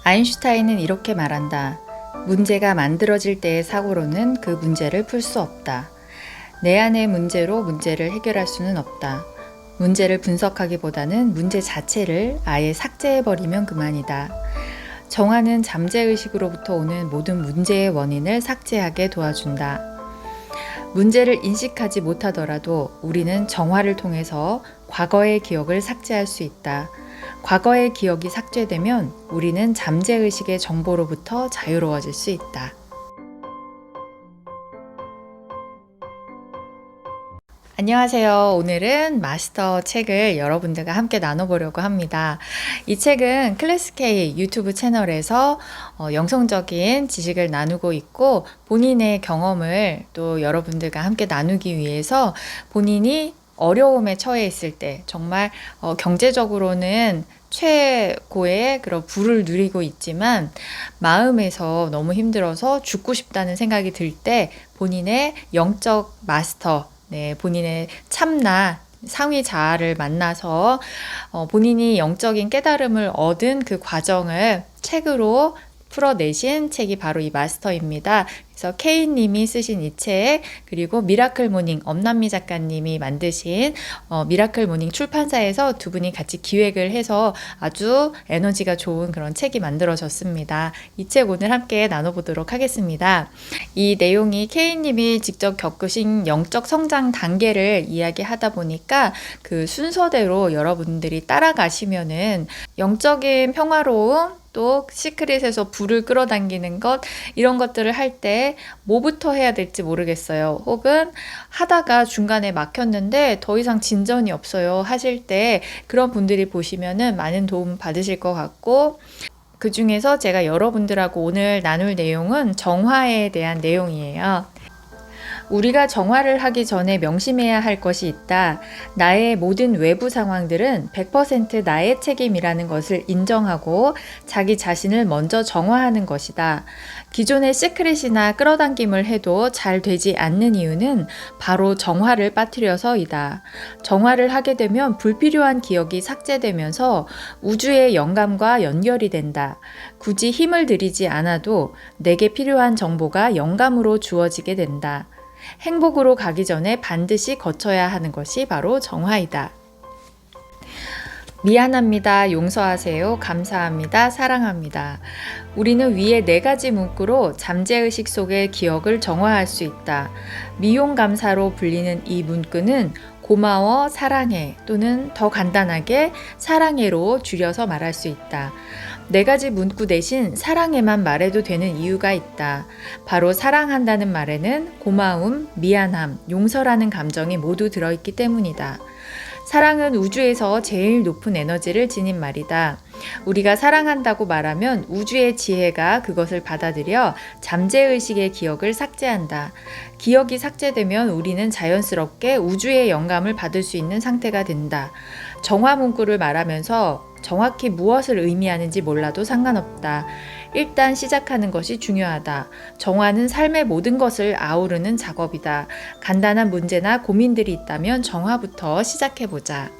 아인슈타인은 이렇게 말한다. 문제가 만들어질 때의 사고로는 그 문제를 풀 수 없다. 내 안의 문제로 문제를 해결할 수는 없다. 문제를 분석하기보다는 문제 자체를 아예 삭제해버리면 그만이다. 정화는 잠재의식으로부터 오는 모든 문제의 원인을 삭제하게 도와준다. 문제를 인식하지 못하더라도 우리는 정화를 통해서 과거의 기억을 삭제할 수 있다. 과거의 기억이 삭제되면 우리는 잠재의식의 정보로부터 자유로워질 수 있다. 안녕하세요. 오늘은 마스터 책을 여러분들과 함께 나눠보려고 합니다. 이 책은 클래스K 유튜브 채널에서 영성적인 지식을 나누고 있고 본인의 경험을 또 여러분들과 함께 나누기 위해서 본인이 어려움에 처해 있을 때 정말 경제적으로는 최고의 그런 부를 누리고 있지만 마음에서 너무 힘들어서 죽고 싶다는 생각이 들 때 본인의 영적 마스터, 본인의 참나 상위 자아를 만나서 본인이 영적인 깨달음을 얻은 그 과정을 책으로 풀어내신 책이 바로 이 마스터입니다. 그래서 K님이 쓰신 이 책, 그리고 미라클 모닝 엄남미 작가님이 만드신 미라클 모닝 출판사에서 두 분이 같이 기획을 해서 아주 에너지가 좋은 그런 책이 만들어졌습니다. 이 책 오늘 함께 나눠보도록 하겠습니다. 이 내용이 K님이 직접 겪으신 영적 성장 단계를 이야기하다 보니까 그 순서대로 여러분들이 따라가시면은 영적인 평화로움, 또 시크릿에서 불을 끌어당기는 것, 이런 것들을 할 때 뭐부터 해야 될지 모르겠어요. 혹은 하다가 중간에 막혔는데 더 이상 진전이 없어요 하실 때 그런 분들이 보시면은 많은 도움 받으실 것 같고, 그 중에서 제가 여러분들하고 오늘 나눌 내용은 정화에 대한 내용이에요. 우리가 정화를 하기 전에 명심해야 할 것이 있다. 나의 모든 외부 상황들은 100% 나의 책임이라는 것을 인정하고 자기 자신을 먼저 정화하는 것이다. 기존의 시크릿이나 끌어당김을 해도 잘 되지 않는 이유는 바로 정화를 빠뜨려서이다. 정화를 하게 되면 불필요한 기억이 삭제되면서 우주의 영감과 연결이 된다. 굳이 힘을 들이지 않아도 내게 필요한 정보가 영감으로 주어지게 된다. 행복으로 가기 전에 반드시 거쳐야 하는 것이 바로 정화이다. 미안합니다. 용서하세요. 감사합니다. 사랑합니다. 우리는 위의 4가지 문구로 잠재의식 속의 기억을 정화할 수 있다. 미용감사로 불리는 이 문구는 고마워, 사랑해 또는 더 간단하게 사랑해로 줄여서 말할 수 있다. 4가지 문구 대신 사랑해만 말해도 되는 이유가 있다. 바로 사랑한다는 말에는 고마움, 미안함, 용서라는 감정이 모두 들어있기 때문이다. 사랑은 우주에서 제일 높은 에너지를 지닌 말이다. 우리가 사랑한다고 말하면 우주의 지혜가 그것을 받아들여 잠재의식의 기억을 삭제한다. 기억이 삭제되면 우리는 자연스럽게 우주의 영감을 받을 수 있는 상태가 된다. 정화 문구를 말하면서 정확히 무엇을 의미하는지 몰라도 상관없다. 일단 시작하는 것이 중요하다. 정화는 삶의 모든 것을 아우르는 작업이다. 간단한 문제나 고민들이 있다면 정화부터 시작해보자.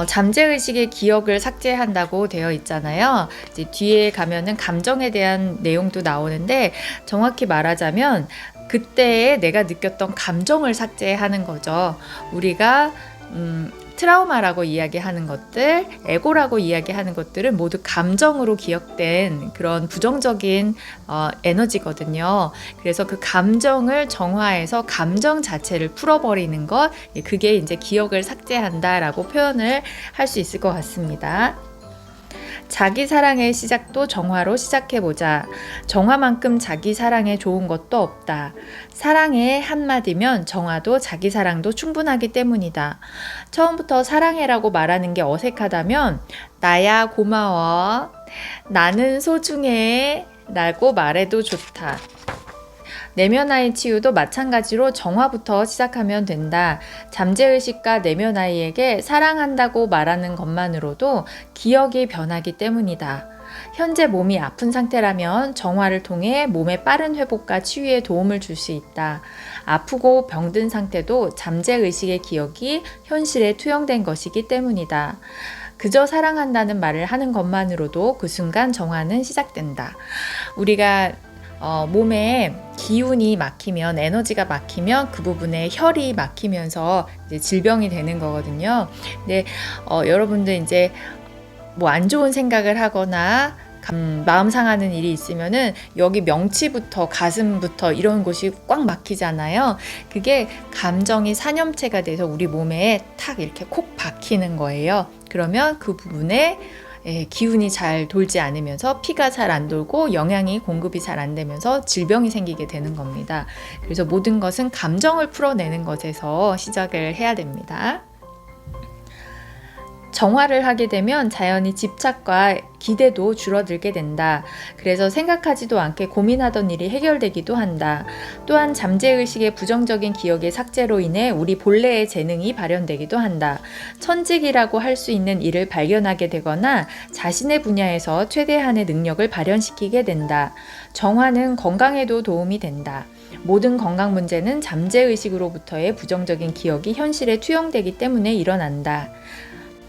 잠재의식의 기억을 삭제한다고 되어 있잖아요. 이제 뒤에 가면은 감정에 대한 내용도 나오는데 정확히 말하자면 그때에 내가 느꼈던 감정을 삭제하는 거죠. 우리가 트라우마라고 이야기하는 것들, 에고라고 이야기하는 것들은 모두 감정으로 기억된 그런 부정적인 에너지거든요. 그래서 그 감정을 정화해서 감정 자체를 풀어버리는 것, 그게 이제 기억을 삭제한다라고 표현을 할 수 있을 것 같습니다. 자기 사랑의 시작도 정화로 시작해보자. 정화만큼 자기 사랑에 좋은 것도 없다. 사랑의 한마디면 정화도 자기 사랑도 충분하기 때문이다. 처음부터 사랑해라고 말하는 게 어색하다면 나야 고마워. 나는 소중해. 라고 말해도 좋다. 내면아이 치유도 마찬가지로 정화부터 시작하면 된다. 잠재의식과 내면아이에게 사랑한다고 말하는 것만으로도 기억이 변하기 때문이다. 현재 몸이 아픈 상태라면 정화를 통해 몸의 빠른 회복과 치유에 도움을 줄 수 있다. 아프고 병든 상태도 잠재의식의 기억이 현실에 투영된 것이기 때문이다. 그저 사랑한다는 말을 하는 것만으로도 그 순간 정화는 시작된다. 우리가 몸에 기운이 막히면, 에너지가 막히면 그 부분에 혈이 막히면서 이제 질병이 되는 거거든요. 근데 여러분들 이제 뭐 안 좋은 생각을 하거나 마음 상하는 일이 있으면은 여기 명치부터 가슴부터 이런 곳이 꽉 막히잖아요. 그게 감정이 산염체가 돼서 우리 몸에 탁 이렇게 콕 박히는 거예요. 그러면 그 부분에 기운이 잘 돌지 않으면서 피가 잘 안 돌고 영양이 공급이 잘 안 되면서 질병이 생기게 되는 겁니다. 그래서 모든 것은 감정을 풀어내는 것에서 시작을 해야 됩니다. 정화를 하게 되면 자연히 집착과 기대도 줄어들게 된다. 그래서 생각하지도 않게 고민하던 일이 해결되기도 한다. 또한 잠재의식의 부정적인 기억의 삭제로 인해 우리 본래의 재능이 발현되기도 한다. 천직이라고 할 수 있는 일을 발견하게 되거나 자신의 분야에서 최대한의 능력을 발현시키게 된다. 정화는 건강에도 도움이 된다. 모든 건강 문제는 잠재의식으로부터의 부정적인 기억이 현실에 투영되기 때문에 일어난다.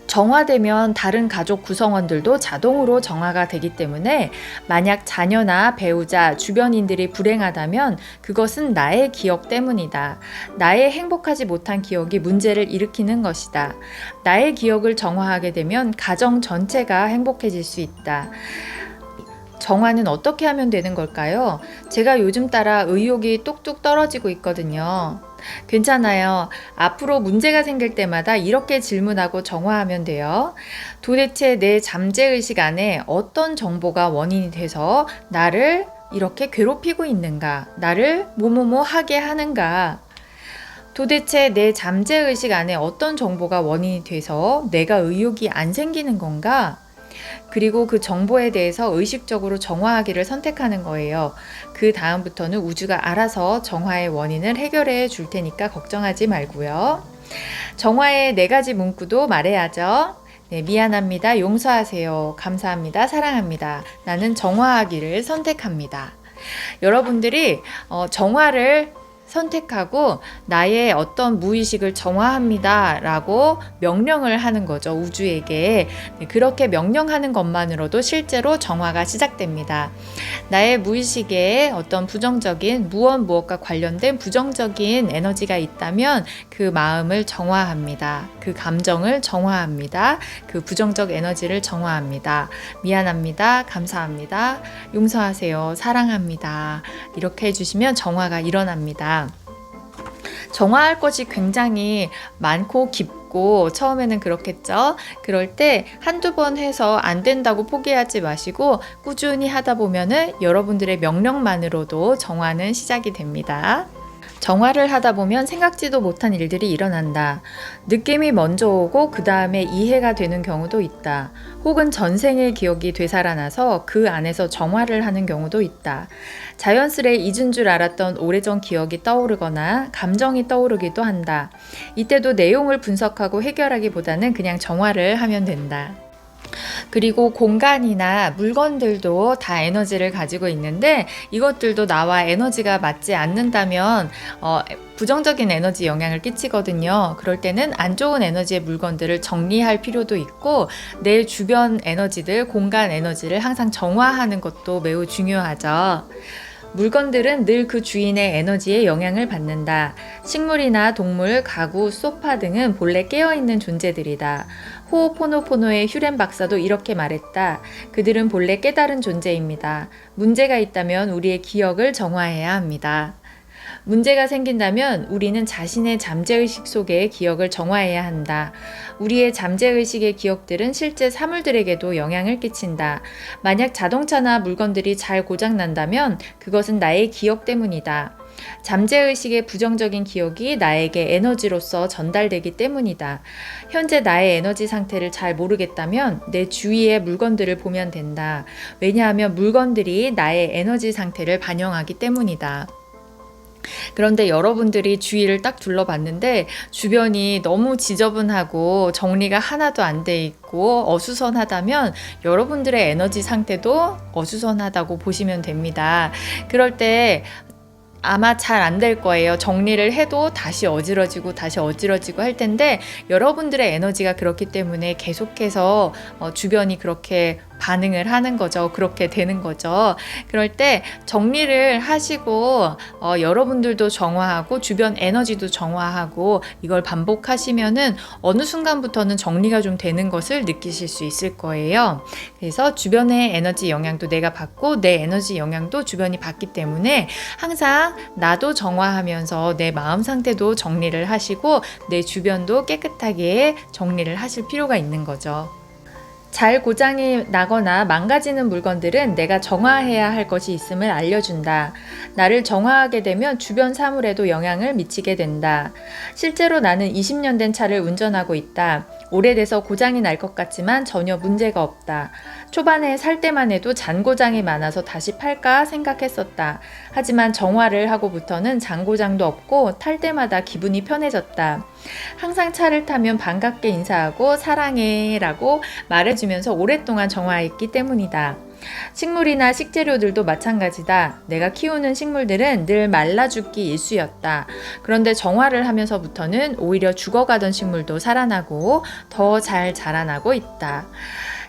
정화되면 다른 가족 구성원들도 자동으로 정화가 되기 때문에 만약 자녀나 배우자, 주변인들이 불행하다면 그것은 나의 기억 때문이다. 나의 행복하지 못한 기억이 문제를 일으키는 것이다. 나의 기억을 정화하게 되면 가정 전체가 행복해질 수 있다. 정화는 어떻게 하면 되는 걸까요? 제가 요즘 따라 의욕이 뚝뚝 떨어지고 있거든요. 괜찮아요. 앞으로 문제가 생길 때마다 이렇게 질문하고 정화하면 돼요. 도대체 내 잠재의식 안에 어떤 정보가 원인이 돼서 나를 이렇게 괴롭히고 있는가? 나를 뭐뭐뭐 하게 하는가? 도대체 내 잠재의식 안에 어떤 정보가 원인이 돼서 내가 의욕이 안 생기는 건가? 그리고 그 정보에 대해서 의식적으로 정화하기를 선택하는 거예요. 그 다음부터는 우주가 알아서 정화의 원인을 해결해 줄 테니까 걱정하지 말고요. 정화의 4가지 문구도 말해야죠. 네, 미안합니다. 용서하세요. 감사합니다. 사랑합니다. 나는 정화하기를 선택합니다. 여러분들이 정화를 선택하고 나의 어떤 무의식을 정화합니다 라고 명령을 하는 거죠. 우주에게. 그렇게 명령하는 것만으로도 실제로 정화가 시작됩니다. 나의 무의식에 어떤 부정적인 무엇과 관련된 부정적인 에너지가 있다면 그 마음을 정화합니다. 그 감정을 정화합니다. 그 부정적 에너지를 정화합니다. 미안합니다. 감사합니다. 용서하세요. 사랑합니다. 이렇게 해주시면 정화가 일어납니다. 정화할 것이 굉장히 많고 깊고 처음에는 그렇겠죠. 그럴 때 한두 번 해서 안 된다고 포기하지 마시고 꾸준히 하다 보면은 여러분들의 명령만으로도 정화는 시작이 됩니다. 정화를 하다 보면 생각지도 못한 일들이 일어난다. 느낌이 먼저 오고 그 다음에 이해가 되는 경우도 있다. 혹은 전생의 기억이 되살아나서 그 안에서 정화를 하는 경우도 있다. 자연스레 잊은 줄 알았던 오래전 기억이 떠오르거나 감정이 떠오르기도 한다. 이때도 내용을 분석하고 해결하기보다는 그냥 정화를 하면 된다. 그리고 공간이나 물건들도 다 에너지를 가지고 있는데 이것들도 나와 에너지가 맞지 않는다면 부정적인 에너지 영향을 끼치거든요. 그럴 때는 안 좋은 에너지의 물건들을 정리할 필요도 있고 내 주변 에너지들, 공간 에너지를 항상 정화하는 것도 매우 중요하죠. 물건들은 늘 그 주인의 에너지에 영향을 받는다. 식물이나 동물, 가구, 소파 등은 본래 깨어있는 존재들이다. 호오포노포노의 휴렌 박사도 이렇게 말했다. 그들은 본래 깨달은 존재입니다. 문제가 있다면 우리의 기억을 정화해야 합니다. 문제가 생긴다면 우리는 자신의 잠재의식 속의 기억을 정화해야 한다. 우리의 잠재의식의 기억들은 실제 사물들에게도 영향을 끼친다. 만약 자동차나 물건들이 잘 고장난다면 그것은 나의 기억 때문이다. 잠재의식의 부정적인 기억이 나에게 에너지로서 전달되기 때문이다. 현재 나의 에너지 상태를 잘 모르겠다면 내 주위의 물건들을 보면 된다. 왜냐하면 물건들이 나의 에너지 상태를 반영하기 때문이다. 그런데 여러분들이 주위를 딱 둘러봤는데 주변이 너무 지저분하고 정리가 하나도 안 돼 있고 어수선하다면 여러분들의 에너지 상태도 어수선하다고 보시면 됩니다. 그럴 때 아마 잘 안 될 거예요. 정리를 해도 다시 어지러지고 할 텐데 여러분들의 에너지가 그렇기 때문에 계속해서 주변이 그렇게 반응을 하는 거죠. 그렇게 되는 거죠. 그럴 때 정리를 하시고 여러분들도 정화하고 주변 에너지도 정화하고 이걸 반복하시면은 어느 순간부터는 정리가 좀 되는 것을 느끼실 수 있을 거예요. 그래서 주변의 에너지 영향도 내가 받고 내 에너지 영향도 주변이 받기 때문에 항상 나도 정화하면서 내 마음 상태도 정리를 하시고 내 주변도 깨끗하게 정리를 하실 필요가 있는 거죠. 잘 고장이 나거나 망가지는 물건들은 내가 정화해야 할 것이 있음을 알려준다. 나를 정화하게 되면 주변 사물에도 영향을 미치게 된다. 실제로 나는 20년 된 차를 운전하고 있다. 오래돼서 고장이 날 것 같지만 전혀 문제가 없다. 초반에 살 때만 해도 잔고장이 많아서 다시 팔까 생각했었다. 하지만 정화를 하고부터는 잔고장도 없고 탈 때마다 기분이 편해졌다. 항상 차를 타면 반갑게 인사하고 사랑해 라고 말해주면서 오랫동안 정화했기 때문이다. 식물이나 식재료들도 마찬가지다. 내가 키우는 식물들은 늘 말라 죽기 일쑤였다. 그런데 정화를 하면서부터는 오히려 죽어가던 식물도 살아나고 더 잘 자라나고 있다.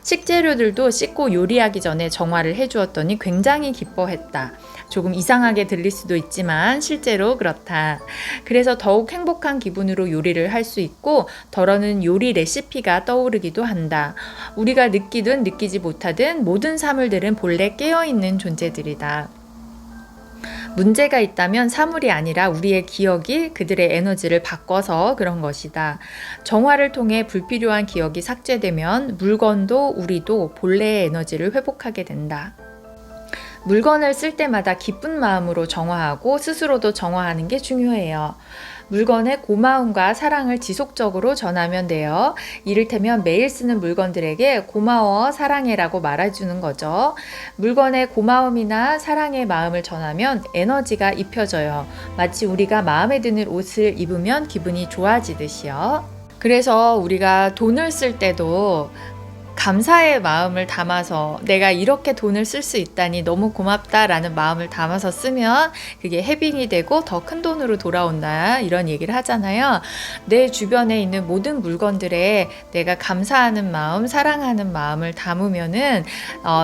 식재료들도 씻고 요리하기 전에 정화를 해주었더니 굉장히 기뻐했다. 조금 이상하게 들릴 수도 있지만 실제로 그렇다. 그래서 더욱 행복한 기분으로 요리를 할 수 있고 덜어는 요리 레시피가 떠오르기도 한다. 우리가 느끼든 느끼지 못하든 모든 사물들은 본래 깨어있는 존재들이다. 문제가 있다면 사물이 아니라 우리의 기억이 그들의 에너지를 바꿔서 그런 것이다. 정화를 통해 불필요한 기억이 삭제되면 물건도 우리도 본래의 에너지를 회복하게 된다. 물건을 쓸 때마다 기쁜 마음으로 정화하고 스스로도 정화하는 게 중요해요. 물건에 고마움과 사랑을 지속적으로 전하면 돼요. 이를테면 매일 쓰는 물건들에게 고마워, 사랑해라고 말해주는 거죠. 물건에 고마움이나 사랑의 마음을 전하면 에너지가 입혀져요. 마치 우리가 마음에 드는 옷을 입으면 기분이 좋아지듯이요. 그래서 우리가 돈을 쓸 때도 감사의 마음을 담아서 내가 이렇게 돈을 쓸 수 있다니 너무 고맙다라는 마음을 담아서 쓰면 그게 해빙이 되고 더 큰 돈으로 돌아온다 이런 얘기를 하잖아요. 내 주변에 있는 모든 물건들에 내가 감사하는 마음, 사랑하는 마음을 담으면은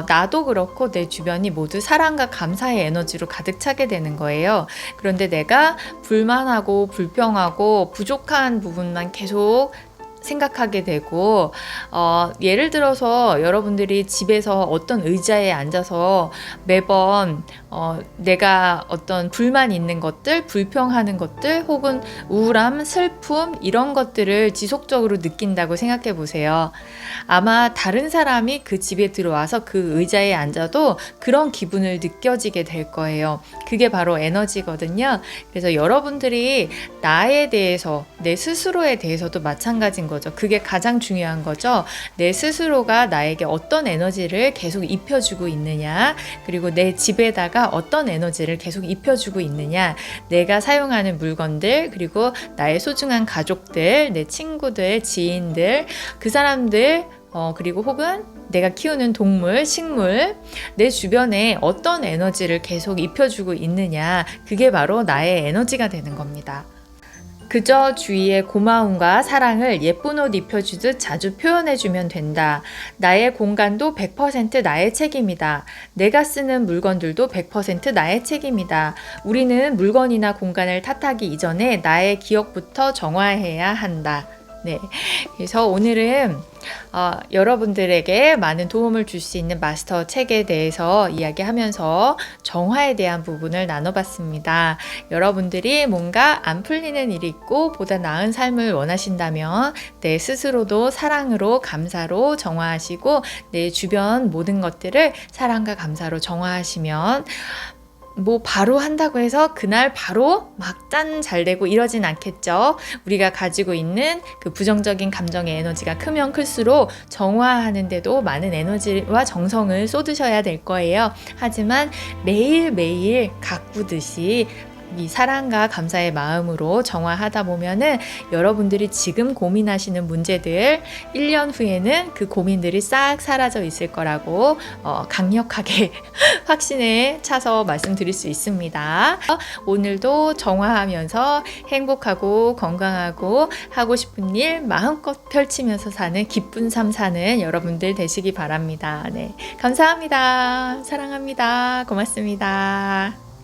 나도 그렇고 내 주변이 모두 사랑과 감사의 에너지로 가득 차게 되는 거예요. 그런데 내가 불만하고 불평하고 부족한 부분만 계속 생각하게 되고 예를 들어서 여러분들이 집에서 어떤 의자에 앉아서 매번 내가 어떤 불만 있는 것들, 불평하는 것들 혹은 우울함, 슬픔 이런 것들을 지속적으로 느낀다고 생각해 보세요. 아마 다른 사람이 그 집에 들어와서 그 의자에 앉아도 그런 기분을 느껴지게 될 거예요. 그게 바로 에너지거든요. 그래서 여러분들이 나에 대해서, 내 스스로에 대해서도 마찬가지인 거죠. 그게 가장 중요한 거죠. 내 스스로가 나에게 어떤 에너지를 계속 입혀주고 있느냐, 그리고 내 집에다가 어떤 에너지를 계속 입혀주고 있느냐, 내가 사용하는 물건들, 그리고 나의 소중한 가족들, 내 친구들, 지인들, 그 사람들, 그리고 혹은 내가 키우는 동물, 식물, 내 주변에 어떤 에너지를 계속 입혀주고 있느냐, 그게 바로 나의 에너지가 되는 겁니다. 그저 주위에 고마움과 사랑을 예쁜 옷 입혀주듯 자주 표현해주면 된다. 나의 공간도 100% 나의 책임이다. 내가 쓰는 물건들도 100% 나의 책임이다. 우리는 물건이나 공간을 탓하기 이전에 나의 기억부터 정화해야 한다. 네, 그래서 오늘은 여러분들에게 많은 도움을 줄 수 있는 마스터 책에 대해서 이야기하면서 정화에 대한 부분을 나눠봤습니다. 여러분들이 뭔가 안 풀리는 일이 있고 보다 나은 삶을 원하신다면 내 스스로도 사랑으로 감사로 정화하시고 내 주변 모든 것들을 사랑과 감사로 정화하시면 바로 한다고 해서 그날 바로 막 짠 잘 되고 이러진 않겠죠. 우리가 가지고 있는 그 부정적인 감정의 에너지가 크면 클수록 정화하는데도 많은 에너지와 정성을 쏟으셔야 될 거예요. 하지만 매일매일 가꾸듯이 이 사랑과 감사의 마음으로 정화하다 보면은 여러분들이 지금 고민하시는 문제들 1년 후에는 그 고민들이 싹 사라져 있을 거라고 강력하게 확신에 차서 말씀드릴 수 있습니다. 오늘도 정화하면서 행복하고 건강하고 하고 싶은 일 마음껏 펼치면서 사는 기쁜 삶 사는 여러분들 되시기 바랍니다. 네, 감사합니다. 사랑합니다. 고맙습니다.